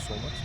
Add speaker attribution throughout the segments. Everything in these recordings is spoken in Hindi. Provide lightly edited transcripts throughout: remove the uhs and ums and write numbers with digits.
Speaker 1: So much.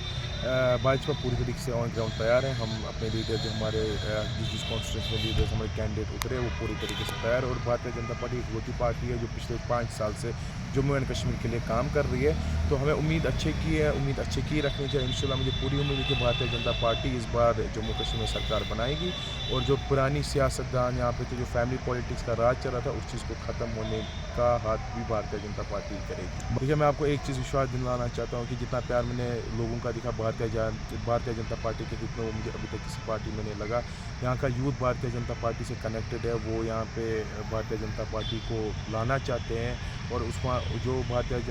Speaker 1: भाजपा पूरी तरीके से ऑन ग्राउंड तैयार है। हम अपने लीडर जो हमारे जिस कॉन्स्टिट्यूंसी में लीडर्स हमारे कैंडिडेट उतरे वो पूरी तरीके से तैयार है। और भारतीय जनता पार्टी एक वही पार्टी है जो पिछले 5 साल से जम्मू एंड कश्मीर के लिए काम कर रही है। तो हमें उम्मीद अच्छे की रखनी चाहिए। इंशाल्लाह मुझे पूरी उम्मीद है कि भारतीय जनता पार्टी इस बार जम्मू कश्मीर में सरकार बनाएगी और जो पुरानी सियासतदान यहाँ पे थे, जो फैमिली पॉलिटिक्स का राज चल रहा था, उस चीज़ को ख़त्म होने का हाथ भी भारतीय जनता पार्टी करेगी। देखिए, मैं आपको एक चीज़ विश्वास दिलाना चाहता हूँ कि जितना प्यार मैंने लोगों का दिखा भारतीय जनता पार्टी के, जितना वो मुझे अभी तक किसी पार्टी में नहीं लगा। यहाँ का यूथ भारतीय जनता पार्टी से कनेक्टेड है। वो यहाँ पे भारतीय जनता पार्टी को लाना चाहते हैं और उसका जो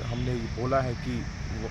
Speaker 1: हमने बोला है कि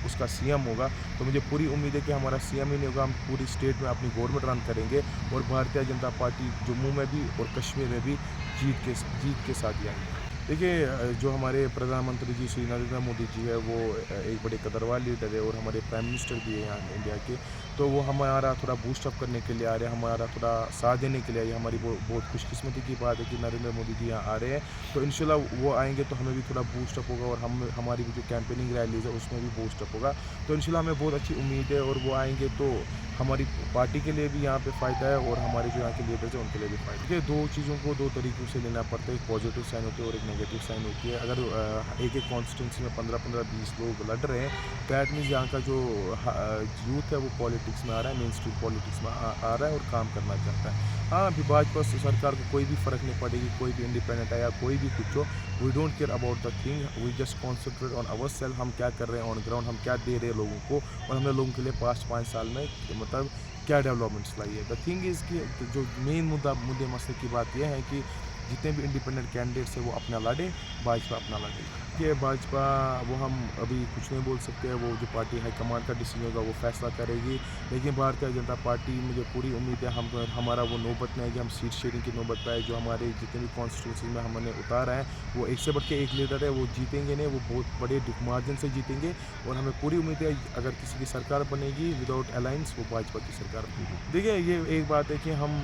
Speaker 1: उसका सीएम होगा, तो मुझे पूरी उम्मीद है कि हमारा सीएम ही नहीं होगा, हम पूरी स्टेट में अपनी गवर्नमेंट रन करेंगे और भारतीय जनता पार्टी जम्मू में भी और कश्मीर में भी जीत के साथ ही आएंगे। देखिए, जो हमारे प्रधानमंत्री जी श्री नरेंद्र मोदी जी है, वो एक बड़े कदरवान लीडर है और हमारे प्राइम मिनिस्टर भी है यहाँ इंडिया के। तो वो हमारा थोड़ा बूस्ट अप करने के लिए आ रहे हैं, हमारा थोड़ा साथ देने के लिए। ये हमारी बहुत खुशकिस्मती की बात है कि नरेंद्र मोदी जी यहाँ आ रहे हैं। तो इंशाल्लाह वो आएंगे तो हमें भी थोड़ा बूस्ट अप होगा और हमारी भी जो कैंपेनिंग रैलीज है उसमें भी बूस्ट अप होगा। तो इंशाल्लाह हमें बहुत अच्छी उम्मीद है और वो आएंगे तो हमारी पार्टी के लिए भी यहाँ पे फ़ायदा है और हमारे जो यहाँ के लीडर्स हैं उनके लिए भी फ़ायदा है। दो चीज़ों को दो तरीक़ों से लेना पड़ता है, एक पॉजिटिव साइन होती है और एक नेगेटिव साइन होती है। अगर एक कॉन्स्टिट्यूंसी में 15-20 लोग लड़ रहे हैं, दैट मीन्स यहाँ का जो यूथ है वो पॉलिटिक्स में आ रहा है, मेन स्ट्रीम पॉलिटिक्स में आ रहा है और काम करना चाहता है। हाँ, अभी भाजपा सरकार को कोई भी फ़र्क नहीं पड़ेगी, कोई भी इंडिपेंडेंट है या कोई भी कुछ हो, we don't care about the thing, we just concentrate on our self. हम क्या कर रहे हैं ऑन ग्राउंड, हम क्या दे रहे हैं लोगों को और हमने लोगों के लिए पास्ट 5 साल में मतलब क्या डेवलपमेंट्स लाई है। द थिंग इज़ कि जो मेन मुद्दे मसले की बात यह है कि जितने भी इंडिपेंडेंट कैंडिडेट्स हैं वो अपना लड़े, भाजपा अपना लड़े। कि भाजपा वो हम अभी कुछ नहीं बोल सकते हैं, वो जो पार्टी हाईकमान का डिसीजन होगा वो फैसला करेगी। लेकिन भारतीय जनता पार्टी, मुझे पूरी उम्मीद है हमारा वो नौबत में है कि हम सीट शेयरिंग की नौबत पर है। जो हमारे जितने भी कॉन्स्टिट्यूंसी में हमने उतारा है वो एक से बढ़ के एक लीडर है, वो जीतेंगे नहीं, वो बहुत बड़े मार्जिन से जीतेंगे। और हमें पूरी उम्मीद है अगर किसी की सरकार बनेगी विदाउट अलायंस, वो भाजपा की सरकार बनेगी। देखिए, ये एक बात है कि हम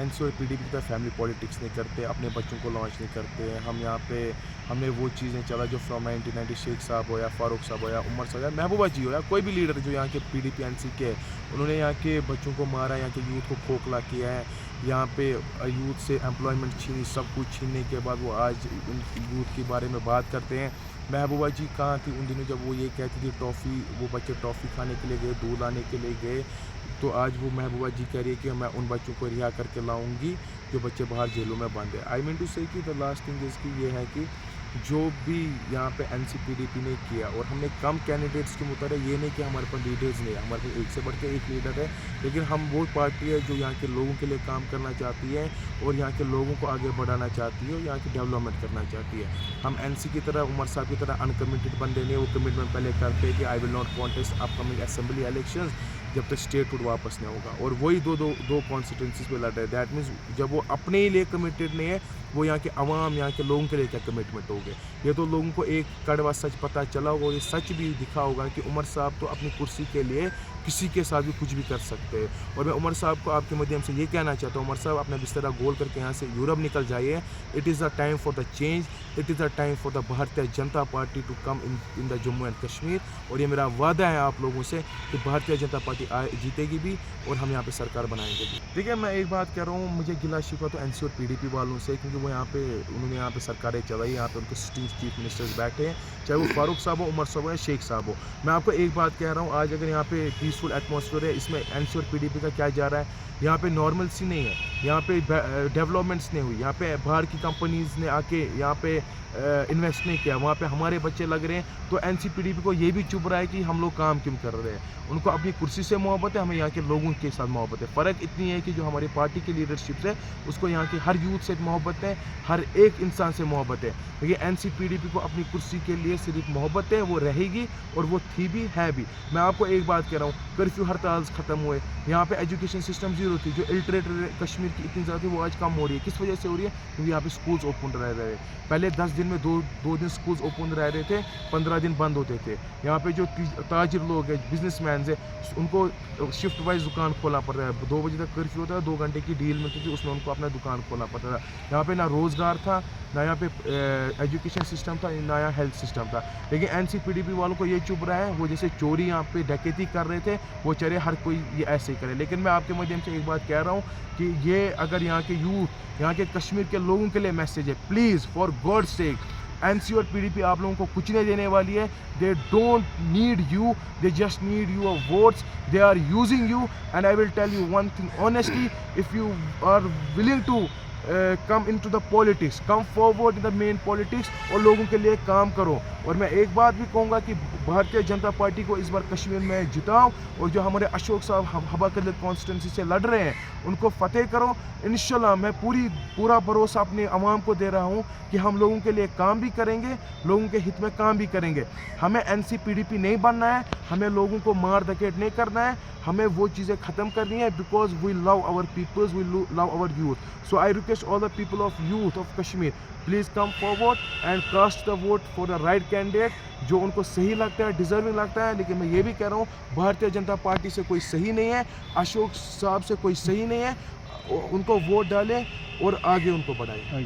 Speaker 1: एनसी और पीडीपी की तरह फैमिली पॉलिटिक्स नहीं करते, अपने बच्चों को लॉन्च नहीं करते। हम यहाँ पे हमने वो चीज़ें चला जो फ्रॉम 1990 शेख साहब हो या फारूक साहब हो या उमर साहब या महबूबा जी हो या कोई भी लीडर जो यहाँ के पीडीपी एनसी के, उन्होंने यहाँ के बच्चों को मारा, यहाँ के यूथ को खोखला किया है, यहाँ पे यूथ से एम्प्लॉयमेंट छीनी, सब कुछ छीनने के बाद वो आज उन यूथ के बारे में बात करते हैं। महबूबा जी कहाँ थी उन दिनों जब वो ये कहती थी टॉफ़ी, वो बच्चे टॉफ़ी खाने के लिए गए, दूध लाने के लिए गए। तो आज वो महबूबा जी कह रही है कि मैं उन बच्चों को रिहा करके लाऊंगी जो बच्चे बाहर जेलों में बंद है। आई मीन टू से कि द लास्ट थिंग इज़ कि ये है कि जो भी यहाँ पे एनसीपीडीपी ने किया और हमने कम कैंडिडेट्स के मुताबिक, ये नहीं कि हमारे पास लीडर्स नहीं है, हमारे पास एक से बढ़ के एक लीडर है, लेकिन हम वो पार्टी है जो यहाँ के लोगों के लिए काम करना चाहती है और यहाँ के लोगों को आगे बढ़ाना चाहती है और यहाँ की डेवलपमेंट करना चाहती है। हम एनसी की तरह, उमर साहब की तरह अनकमिटेड बंदे नहीं, वो कमिटमेंट पहले करते हैं कि I will not contest upcoming assembly elections जब तक स्टेटहुड वापस नहीं होगा। और वही दो कॉन्स्टिट्यूंसीज पे लड़ रहे हैं। दैट मीन्स जब वो अपने ही लिए कमिटेड नहीं है, वो यहाँ के अवाम, यहाँ के लोगों के लिए क्या कमिटमेंट हो गए। ये तो लोगों को एक कड़वा सच पता चला होगा और ये सच भी दिखा होगा कि उमर साहब तो अपनी कुर्सी के लिए किसी के साथ भी कुछ भी कर सकते हैं। और मैं उमर साहब को आपके माध्यम से ये कहना चाहता हूँ, उमर साहब अपना बिस्तरा गोल करके यहाँ से यूरोप निकल जाइए। It is the time for the change, it is the time for the Bharatiya Janata Party to come in the Jammu and Kashmir. और ये मेरा वादा है आप लोगों से कि भारतीय जनता पार्टी जीतेगी भी और हम यहाँ पे सरकार बनाएंगे भी। देखिए, मैं एक बात कह रहा हूँ, मुझे गिला शिकवा तो एनसी और पीडीपी वालों से, क्योंकि वो उन्होंने यहाँ पे सरकारें चलाई, यहाँ पे उनके सिटिंग चीफ मिनिस्टर्स बैठे हैं, चाहे वो फारूक साहब हो, उमर साहब हो या शेख साहब हो। मैं आपको एक बात कह रहा हूँ, आज अगर यहाँ पे पीसफुल एटमॉस्फेयर है, इसमें एनसी और पीडीपी का क्या जा रहा है? यहाँ पे नॉर्मल सी नहीं है, यहाँ पे डेवलपमेंट्स नहीं हुई, यहाँ पे बाहर की कंपनीज़ ने आके यहाँ पे इन्वेस्ट नहीं किया, वहाँ पे हमारे बच्चे लग रहे हैं। तो एनसीपीडीपी को ये भी चुभ रहा है कि हम लोग काम क्यों कर रहे हैं। उनको अपनी कुर्सी से मोहब्बत है, हमें यहाँ के लोगों के साथ मोहब्बत है। फ़र्क इतनी है कि जो हमारी पार्टी की लीडरशिप है उसको यहाँ के हर यूथ से मोहब्बत है, हर एक इंसान से मोहब्बत है। लेकिन एनसीपीडीपी को अपनी कुर्सी के लिए सिर्फ मोहब्बत है, वो रहेगी और वो थी भी है भी। मैं आपको एक बात कह रहा हूँ, कर्फ्यू हड़ताल ख़त्म हुए, यहाँ पे एजुकेशन सिस्टम ज़ीरो थी, जो इलिटरेट कश्मीर की इतनी ज़्यादा थी वो आज कम हो रही है। किस वजह से हो रही है? क्योंकि यहाँ पे स्कूल्स ओपन रह रहे हैं। पहले 10 दिन में दो दिन स्कूल्स ओपन रह रहे थे, 15 दिन बंद होते थे। यहाँ पे जो ताजिर लोग हैं, बिजनेसमैन है, उनको शिफ्ट वाइज दुकान खोलना पड़ रहा है। 2 बजे तक कर्फ्यू होता है, 2 घंटे की डील मिलती थी, उसमें उनको अपना दुकान खोलना पड़ता था। यहाँ पे पे ना रोज़गार था, ना यहाँ पे एजुकेशन सिस्टम था, ना यहाँ हेल्थ सिस्टम था। लेकिन एनसीपीडीपी वालों को ये चुभ रहा है, वो जैसे चोरी यहाँ पे डकैती कर रहे थे, वो चले हर कोई ये ऐसे ही करे। लेकिन मैं आपके माध्यम से एक बात कह रहा हूँ कि ये अगर यहाँ के यूथ, यहाँ के कश्मीर के लोगों के लिए मैसेज है, please for God sake, NC और पीडीपी आप लोगों को कुछ नहीं देने वाली है। They don't need you, they just need your votes, they are using you. And I will tell you one thing honestly, if you are willing to come in to the politics, come forward in the main politics और लोगों के लिए काम करो। और मैं एक बात भी कहूँगा कि भारतीय जनता पार्टी को इस बार कश्मीर में जिताओ और जो हमारे अशोक साहब हबा कदर कॉन्स्टिट्यूंसी से लड़ रहे हैं उनको फतेह करो। इंशाल्लाह मैं पूरा भरोसा अपने अवाम को दे रहा हूँ कि हम लोगों के लिए काम भी करेंगे, लोगों के हित में काम भी करेंगे। हमें एनसीपीडीपी नहीं बनना है, हमें लोगों को मार धकेट नहीं करना है, हमें वो चीज़ें ख़त्म करनी है, because we love our peoples, we love our youth. So I request all the people of youth of Kashmir, please come forward and cast the vote for the right candidate, जो उनको सही लगता है, डिजर्विंग लगता है। लेकिन मैं ये भी कह रहा हूँ, भारतीय जनता पार्टी से कोई सही नहीं है, अशोक साहब से कोई सही नहीं है, उनको वोट डालें और आगे उनको बढ़ाएं।